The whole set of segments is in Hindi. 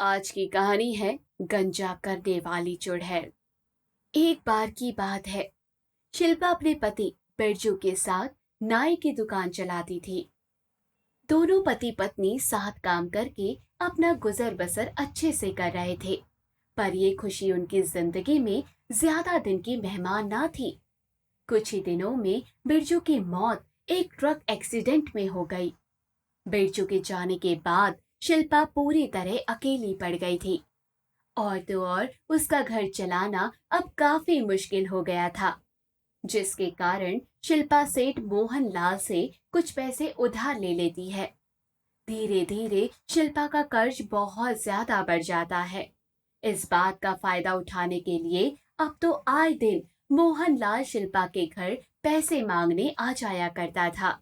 आज की कहानी है गंजा करने वाली चुड़ैल। एक बार की बात है, शिल्पा अपने पति बिरजू के साथ नाई की दुकान चलाती थी। दोनों पति पत्नी साथ काम करके अपना गुजर बसर अच्छे से कर रहे थे। पर ये खुशी उनकी जिंदगी में ज्यादा दिन की मेहमान ना थी। कुछ ही दिनों में बिरजू की मौत एक ट्रक एक्सीडेंट में हो गई। बिरजू के जाने के बाद शिल्पा पूरी तरह अकेली पड़ गई थी। और तो और उसका घर चलाना अब काफी मुश्किल हो गया था, जिसके कारण शिल्पा सेठ मोहन लाल से कुछ पैसे उधार ले लेती है। धीरे धीरे शिल्पा का कर्ज बहुत ज्यादा बढ़ जाता है। इस बात का फायदा उठाने के लिए अब तो आए दिन मोहन लाल शिल्पा के घर पैसे मांगने आ जाया करता था।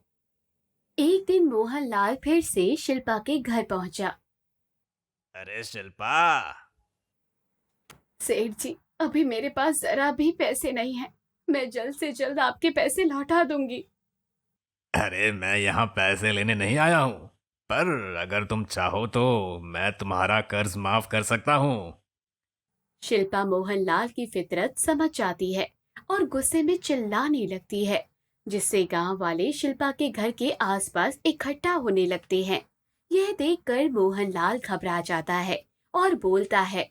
एक दिन मोहन लाल फिर से शिल्पा के घर पहुंचा। अरे शिल्पा। सेठ जी, अभी मेरे पास जरा भी पैसे नहीं है। मैं जल्द से जल्द आपके पैसे लौटा दूंगी। अरे मैं यहाँ पैसे लेने नहीं आया हूँ, पर अगर तुम चाहो तो मैं तुम्हारा कर्ज माफ कर सकता हूँ। शिल्पा मोहनलाल की फितरत समझ जाती है और गुस्से में चिल्लाने लगती है, जिससे गांव वाले शिल्पा के घर के आसपास इकट्ठा होने लगते हैं। यह देखकर मोहनलाल घबरा जाता है और बोलता है।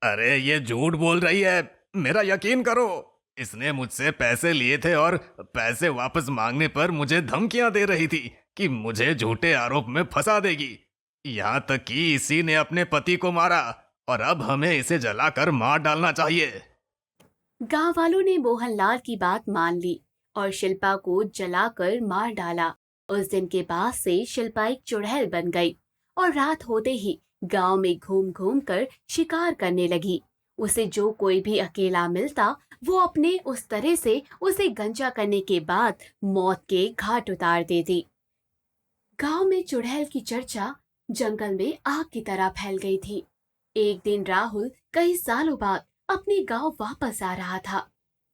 अरे ये झूठ बोल रही है, मेरा यकीन करो। इसने मुझसे पैसे लिए थे और पैसे वापस मांगने पर मुझे धमकियां दे रही थी कि मुझे झूठे आरोप में फंसा देगी। यहाँ तक कि इसी ने अपने पति को मारा और अब हमें इसे जलाकर मार डालना चाहिए। गांव वालों ने मोहनलाल की बात मान ली और शिल्पा को जलाकर मार डाला। उस दिन के बाद से शिल्पा एक चुड़ैल बन गई और रात होते ही गांव में घूम घूम कर शिकार करने लगी। उसे जो कोई भी अकेला मिलता, वो अपने उस तरह से उसे गंजा करने के बाद मौत के घाट उतार देती। गांव में चुड़ैल की चर्चा जंगल में आग की तरह फैल गई थी। एक दिन राहुल कई सालों बाद अपने गांव वापस आ रहा था।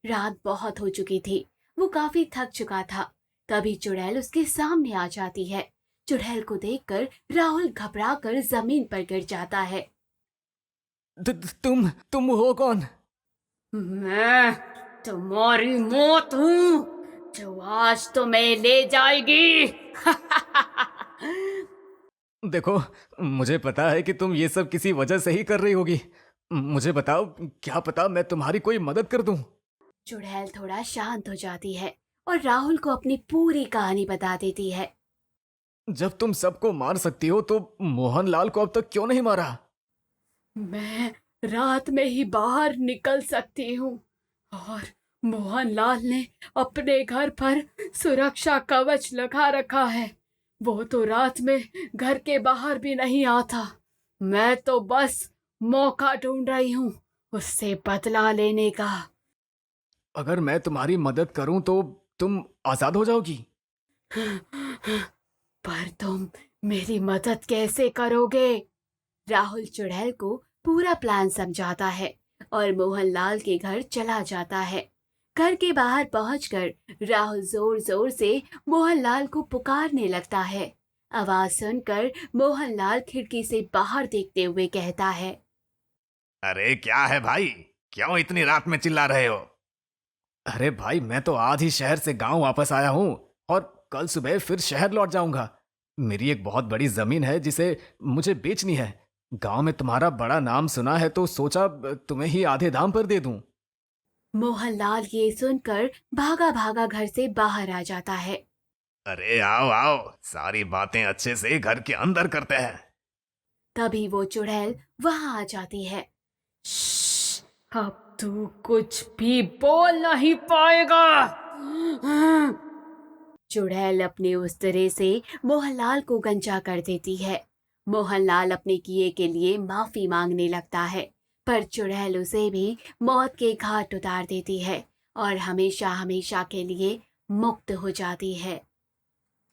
रात बहुत हो चुकी थी, वो काफी थक चुका था। तभी चुड़ैल उसके सामने आ जाती है। चुड़ैल को देखकर राहुल घबराकर जमीन पर गिर जाता है। तुम हो कौन? मैं तुम्हारी मौत हूँ, जो आज तुम्हें ले जाएगी। देखो, मुझे पता है कि तुम ये सब किसी वजह से ही कर रही होगी। मुझे बताओ, क्या पता मैं तुम्हारी कोई मदद कर दूं। चुड़ैल थोड़ा शांत हो जाती है और राहुल को अपनी पूरी कहानी बता देती है। जब तुम सबको मार सकती हो तो मोहनलाल को अब तक क्यों नहीं मारा? मैं रात में ही बाहर निकल सकती हूँ और मोहनलाल ने अपने घर पर सुरक्षा कवच लगा रखा है। वो तो रात में घर के बाहर भी नहीं आता। मैं तो बस मौका ढूंढ रही हूँ उससे बदला लेने का। अगर मैं तुम्हारी मदद करूं तो तुम आजाद हो जाओगी। पर तुम मेरी मदद कैसे करोगे? राहुल चुड़ैल को पूरा प्लान समझाता है और मोहनलाल के घर चला जाता है। घर के बाहर पहुंचकर राहुल जोर जोर से मोहनलाल को पुकारने लगता है। आवाज सुनकर मोहनलाल खिड़की से बाहर देखते हुए कहता है। अरे क्या है भाई, क्यों इतनी रात में चिल्ला रहे हो? अरे भाई, मैं तो आज ही शहर से गांव वापस आया हूं और कल सुबह फिर शहर लौट जाऊंगा। मेरी एक बहुत बड़ी जमीन है जिसे मुझे बेचनी है। गांव में तुम्हारा बड़ा नाम सुना है तो सोचा तुम्हें ही आधे दाम पर दे दूं। मोहनलाल ये सुनकर भागा भागा घर से बाहर आ जाता है। अरे आओ आओ, सारी बातें अच्छे से घर के अंदर करते हैं। तभी वो चुड़ैल वहां आ जाती है। श्श्श, अब तू कुछ भी बोल नहीं पाएगा। चुड़ैल अपने उस तरह से मोहनलाल को गंजा कर देती है। मोहनलाल अपने किए के लिए माफी मांगने लगता है, पर चुड़ैल उसे भी मौत के घाट उतार देती है और हमेशा हमेशा के लिए मुक्त हो जाती है।